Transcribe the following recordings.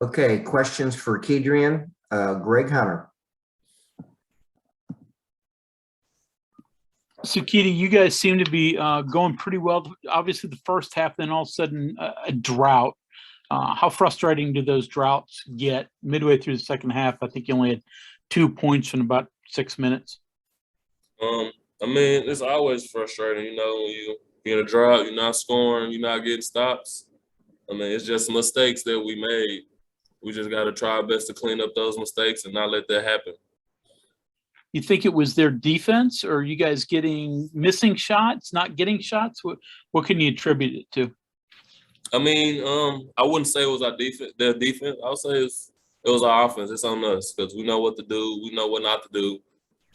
Okay, questions for Kedrian, Greg Hunter. So, Kitty, you guys seem to be going pretty well. Obviously, the first half, then all of a sudden, a drought. How frustrating do those droughts get midway through the second half? I think you only had 2 points in about 6 minutes. I mean, it's always frustrating, you know, when you get a drought, you're not scoring, you're not getting stops. I mean, it's just mistakes that we made. We just got to try our best to clean up those mistakes and not let that happen. You think it was their defense, or are you guys getting missing shots, not getting shots? What can you attribute it to? I mean, I wouldn't say it was our defense, their defense. I would say it was our offense. It's on us because we know what to do, we know what not to do.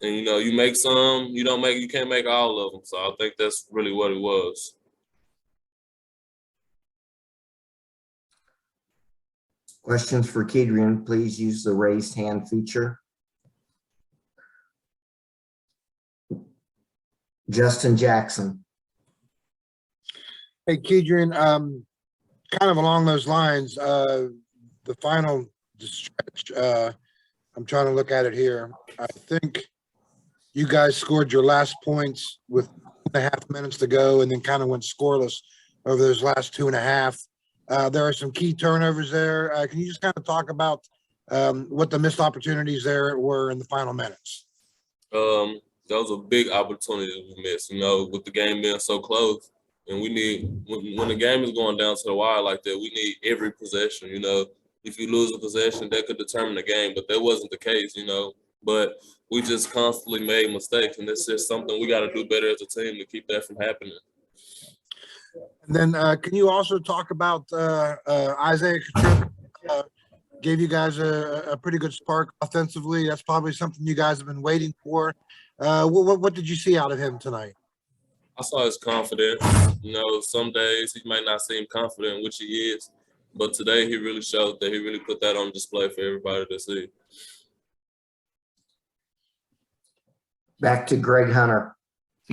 And, you know, you make some, you can't make all of them. So I think that's really what it was. Questions for Kedrian, please use the raised hand feature. Justin Jackson. Hey, Kedrian, kind of along those lines, the final stretch, I'm trying to look at it here. I think you guys scored your last points with 2.5 minutes to go and then kind of went scoreless over those last 2.5. There are some key turnovers there. Can you just kind of talk about what the missed opportunities there were in the final minutes? That was a big opportunity we missed, you know, with the game being so close. And we need, when the game is going down to the wire like that, we need every possession, you know. If you lose a possession, that could determine the game, but that wasn't the case, you know. But we just constantly made mistakes, and it's just something we got to do better as a team to keep that from happening. And then can you also talk about Isaiah Kedrian, gave you guys a pretty good spark offensively. That's probably something you guys have been waiting for. What did you see out of him tonight? I saw his confidence. You know, some days he might not seem confident, which he is, but today he really showed that he really put that on display for everybody to see. Back to Greg Hunter.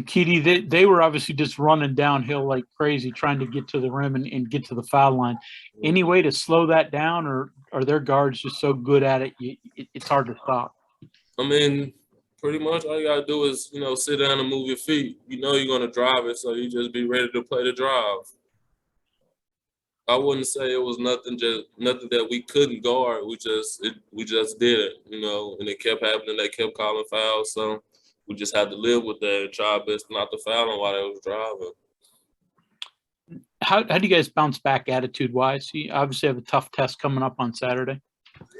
Kitty, they were obviously just running downhill like crazy, trying to get to the rim and get to the foul line. Any way to slow that down, or are their guards just so good at it, it's hard to stop? I mean, pretty much all you got to do is, you know, sit down and move your feet. You know you're going to drive it, so you just be ready to play the drive. I wouldn't say it was nothing that we couldn't guard. We just did it, you know, and it kept happening. They kept calling fouls, so we just had to live with that and try our best not to foul them while they was driving. How do you guys bounce back attitude-wise? You obviously have a tough test coming up on Saturday.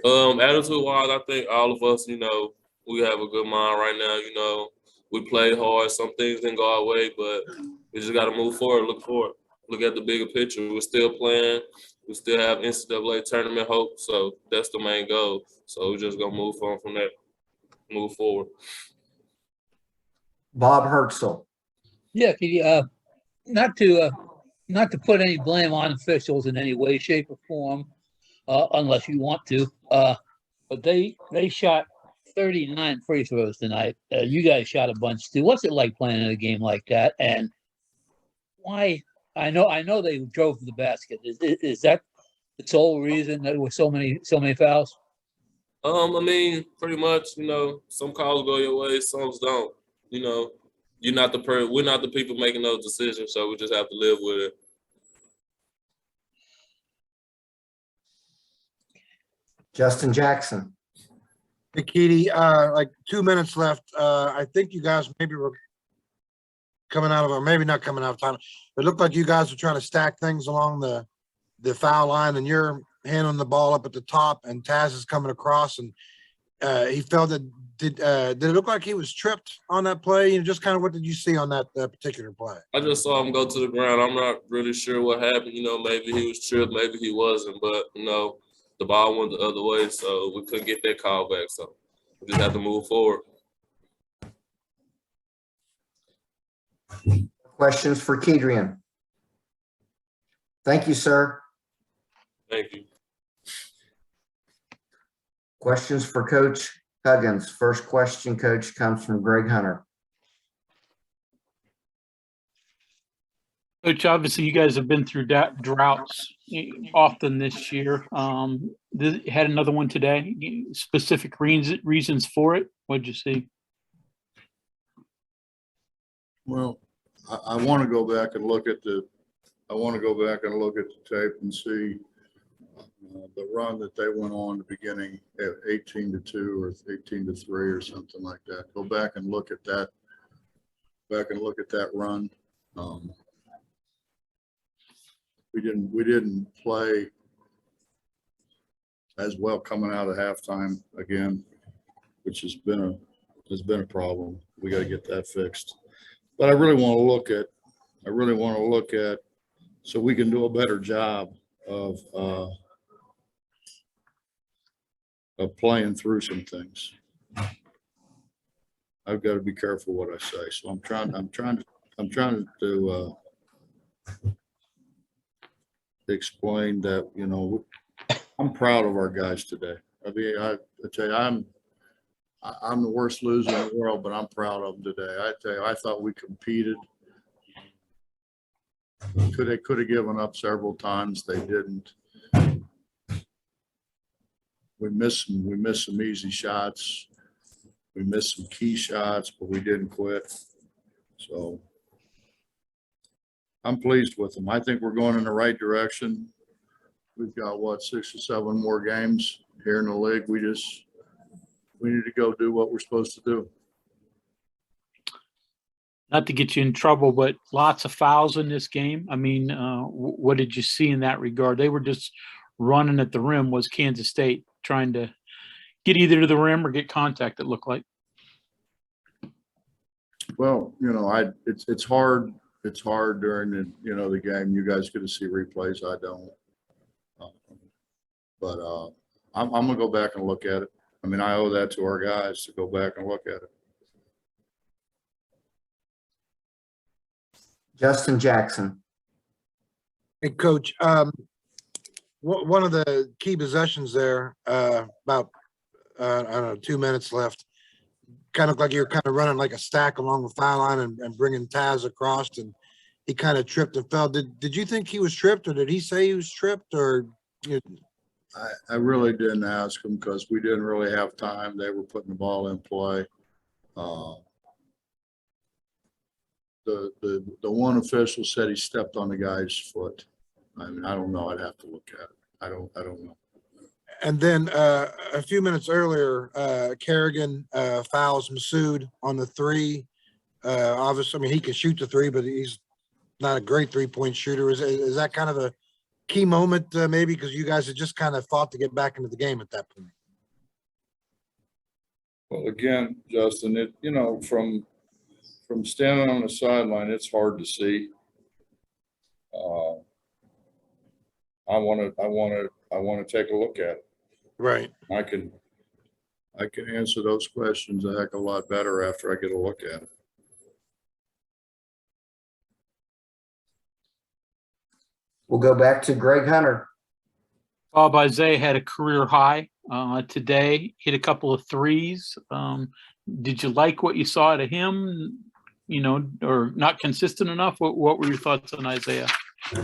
Attitude-wise, I think all of us, you know, we have a good mind right now. You know, we played hard. Some things didn't go our way, but we just got to move forward, look forward, look at the bigger picture. We're still playing. We still have NCAA tournament hope, so that's the main goal. So we're just gonna move on from that, move forward. Bob Hertzel. Yeah, not to put any blame on officials in any way, shape, or form, unless you want to. But they shot 39 free throws tonight. You guys shot a bunch too. What's it like playing in a game like that? And why? I know they drove to the basket. Is that the sole reason there were so many fouls? I mean, pretty much, you know, some calls go your way, some don't. You know, we're not the people making those decisions, so we just have to live with it. Justin Jackson. Hey, Keedy, like 2 minutes left. I think you guys maybe were coming out of, or maybe not coming out of time. It looked like you guys were trying to stack things along the foul line, and you're handling the ball up at the top, and Taz is coming across, and he felt that. Did it look like he was tripped on that play? You know, just kind of what did you see on that particular play? I just saw him go to the ground. I'm not really sure what happened. You know, maybe he was tripped, maybe he wasn't, but you know, the ball went the other way, so we couldn't get that call back. So we just have to move forward. Questions for Kedrian? Thank you, sir. Thank you. Questions for Coach Huggins. First question, Coach, comes from Greg Hunter. Coach, obviously you guys have been through droughts often this year. had another one today. Specific reasons for it? What'd you see? Well, I want to go back and look at the tape and see the run that they went on the beginning at 18-2 or 18-3 or something like that. Go back and look at that. Run. We didn't play as well coming out of halftime again, which has been a problem. We got to get that fixed. But I really want to look at so we can do a better job of playing through some things. I've got to be careful what I say. So I'm trying to explain that, you know, I'm proud of our guys today. I mean, I tell you, I'm the worst loser in the world, but I'm proud of them today. I tell you, I thought we competed. Could have given up several times. They didn't. We missed some easy shots. We missed some key shots, but we didn't quit. So I'm pleased with them. I think we're going in the right direction. We've got, what, 6 or 7 more games here in the league. We need to go do what we're supposed to do. Not to get you in trouble, but lots of fouls in this game. I mean, what did you see in that regard? They were just running at the rim. Was Kansas State trying to get either to the rim or get contact, it looked like? Well, you know, it's hard. It's hard during the game. You guys get to see replays. I don't. But I'm gonna go back and look at it. I mean, I owe that to our guys to go back and look at it. Justin Jackson. Hey, Coach, one of the key possessions there, about, I don't know, 2 minutes left, kind of like you're kind of running like a stack along the foul line and bringing Taz across, and he kind of tripped and fell. Did you think he was tripped, or did he say he was tripped, or? I really didn't ask him because we didn't really have time. They were putting the ball in play. The one official said he stepped on the guy's foot. I mean, I don't know. I'd have to look at it. I don't know. And then a few minutes earlier, Kerrigan fouls Masood on the 3. Obviously, I mean, he can shoot the 3, but he's not a great 3-point shooter. Is that kind of a key moment maybe because you guys had just kind of fought to get back into the game at that point? Well, again, Justin, from standing on the sideline, it's hard to see. I want to take a look at it. Right. I can answer those questions a heck of a lot better after I get a look at it. We'll go back to Greg Hunter. Bob, Isaiah had a career high today, hit a couple of threes. Did you like what you saw out of him, or not consistent enough? What were your thoughts on Isaiah?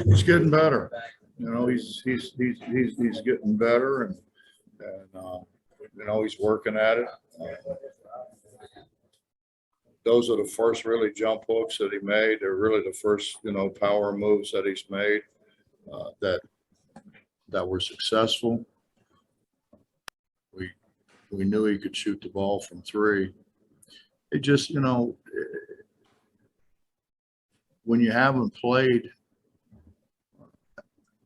He's getting better. He's getting better, and he's working at it. Those are the first really jump hooks that he made. They're really the first, power moves that he's made that were successful. We knew he could shoot the ball from 3. It just, when you haven't played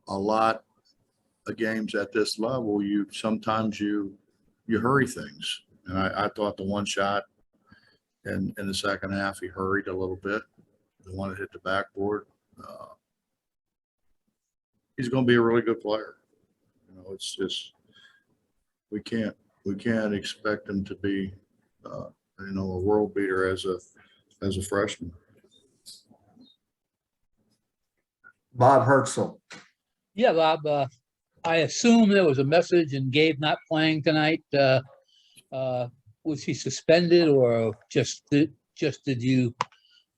a lot of games at this level, sometimes you hurry things. And I thought the one shot in the second half, he hurried a little bit. The one that hit the backboard. He's going to be a really good player. It's just we can't expect him to be a world beater as a freshman. Bob Hertzel. Yeah, Bob, I assume there was a message in Gabe not playing tonight. Was he suspended, or just did you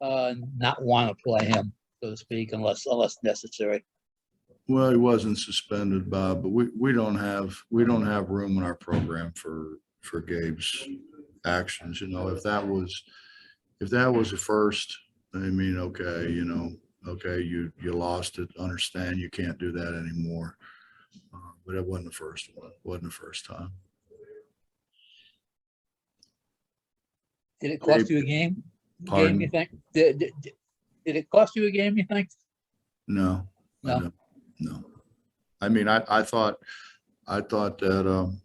not want to play him, so to speak, unless necessary? Well, he wasn't suspended, Bob, but we don't have room in our program for Gabe's actions. You know, if that was the first, I mean, okay, you know, okay, you lost it. Understand you can't do that anymore. But it wasn't the first one. It wasn't the first time. Did it cost you a game? Pardon? You think? Did it cost you a game, you think? No. I No. don't. No. I mean, I thought that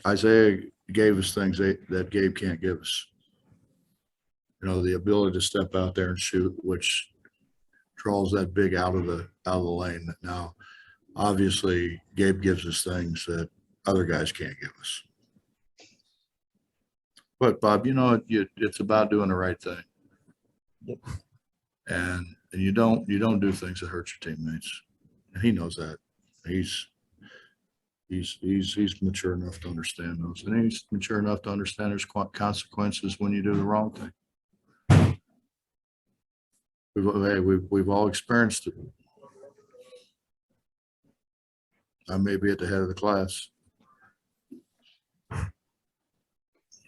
Isaiah gave us things that Gabe can't give us. You know, the ability to step out there and shoot, which draws that big out of the lane. That now, obviously, Gabe gives us things that other guys can't give us. But Bob, you know, it's about doing the right thing. Yep. And you don't do things that hurt your teammates. And he knows that. He's mature enough to understand those, and he's mature enough to understand there's consequences when you do the wrong thing. We've all experienced it. I may be at the head of the class.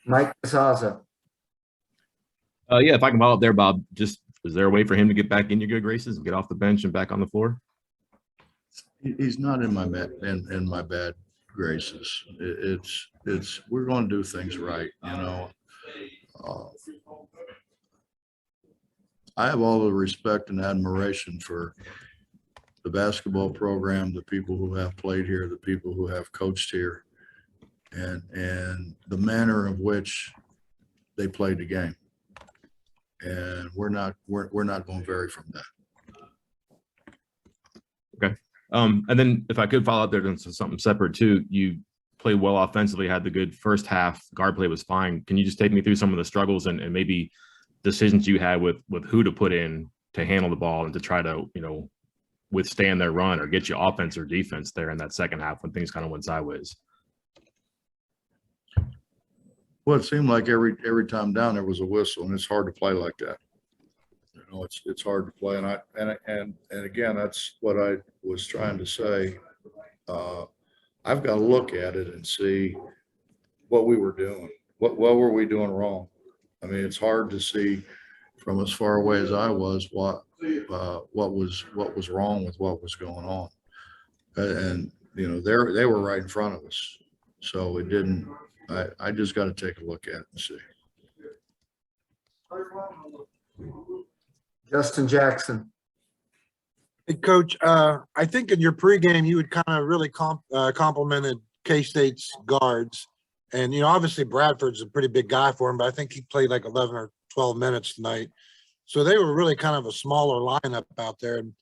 Mike Casazza. Yeah, if I can follow up there, Bob, just is there a way for him to get back in your good graces and get off the bench and back on the floor? He's not in my bad graces. It's we're going to do things right, you know. I have all the respect and admiration for the basketball program, the people who have played here, the people who have coached here, and the manner of which they played the game. And we're not going to vary from that. Okay. And then if I could follow up there to something separate too, you played well offensively, had the good first half, guard play was fine. Can you just take me through some of the struggles and maybe decisions you had with who to put in to handle the ball and to try to, you know, withstand their run or get you offense or defense there in that second half when things kind of went sideways? Well, it seemed like every time down there was a whistle, and it's hard to play like that. You know, it's hard to play, and again, that's what I was trying to say. I've got to look at it and see what we were doing. What were we doing wrong? I mean, it's hard to see from as far away as I was what was wrong with what was going on, and you know, they were right in front of us, so it didn't. I just got to take a look at it and see. Justin Jackson. Hey, Coach, I think in your pregame, you had kind of really complimented K-State's guards. And, you know, obviously Bradford's a pretty big guy for him, but I think he played like 11 or 12 minutes tonight. So they were really kind of a smaller lineup out there. And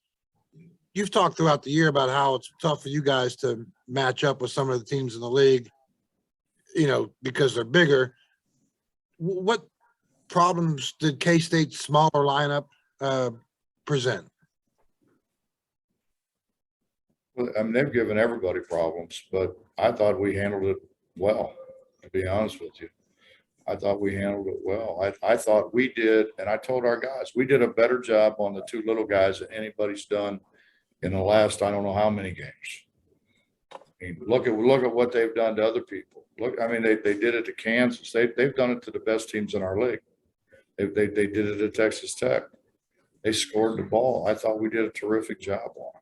you've talked throughout the year about how it's tough for you guys to match up with some of the teams in the league, you know, because they're bigger. What problems did K-State's smaller lineup present? Well, I mean, they've given everybody problems, but I thought we handled it well, to be honest with you. I thought we handled it well. I thought we did, and I told our guys, we did a better job on the two little guys than anybody's done in the last, I don't know how many games. I mean, look at what they've done to other people. Look, I mean, they did it to Kansas. They've done it to the best teams in our league. They did it at Texas Tech. They scored the ball. I thought we did a terrific job on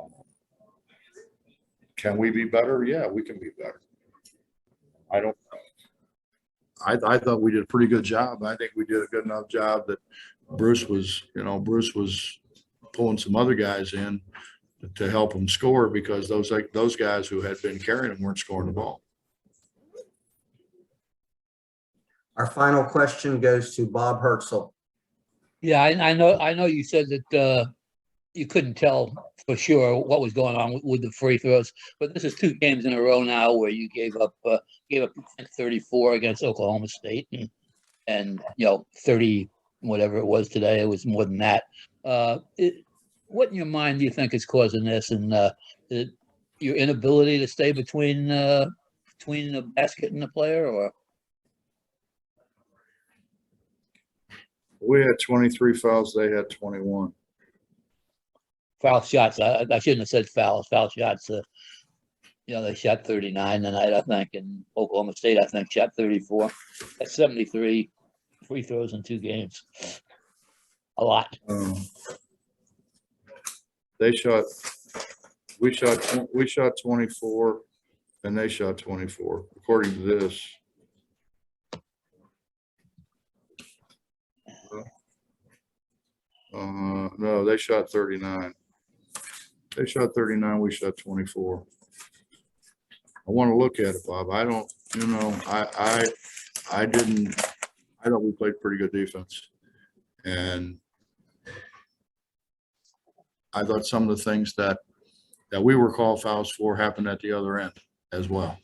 it. Can we be better? Yeah, we can be better. I thought we did a pretty good job. I think we did a good enough job that Bruce was pulling some other guys in to help him score, because those guys who had been carrying him weren't scoring the ball. Our final question goes to Bob Herzl. Yeah, I know you said that you couldn't tell for sure what was going on with the free throws, but this is 2 games in a row now where you gave up 34 against Oklahoma State and you know, 30 whatever it was today. It was more than that. What in your mind do you think is causing this, and your inability to stay between the basket and the player, or? We had 23 fouls. They had 21. foul shots. I shouldn't have said fouls. Foul shots. You know, they shot 39 tonight, I think, and Oklahoma State, I think, shot 34. That's 73 free throws in 2 games. A lot. We shot 24 and they shot 24, according to this. No, they shot 39. They shot 39, we shot 24. I want to look at it, Bob. I don't, you know, I thought we played pretty good defense. And I thought some of the things that we were called fouls for happened at the other end as well.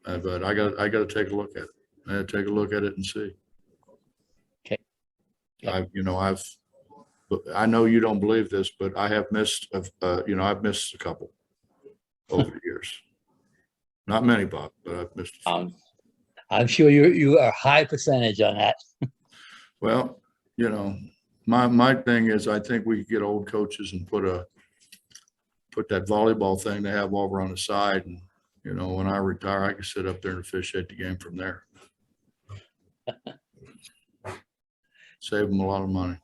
But I got to take a look at it. I got to take a look at it and see. Okay. Yeah. I know you don't believe this, but I have missed, I've missed a couple over the years. Not many, Bob, but I've missed a few. I'm sure you are a high percentage on that. Well, you know, my thing is I think we could get old coaches and put that volleyball thing they have over on the side. And, you know, when I retire, I can sit up there and officiate the game from there. Save them a lot of money.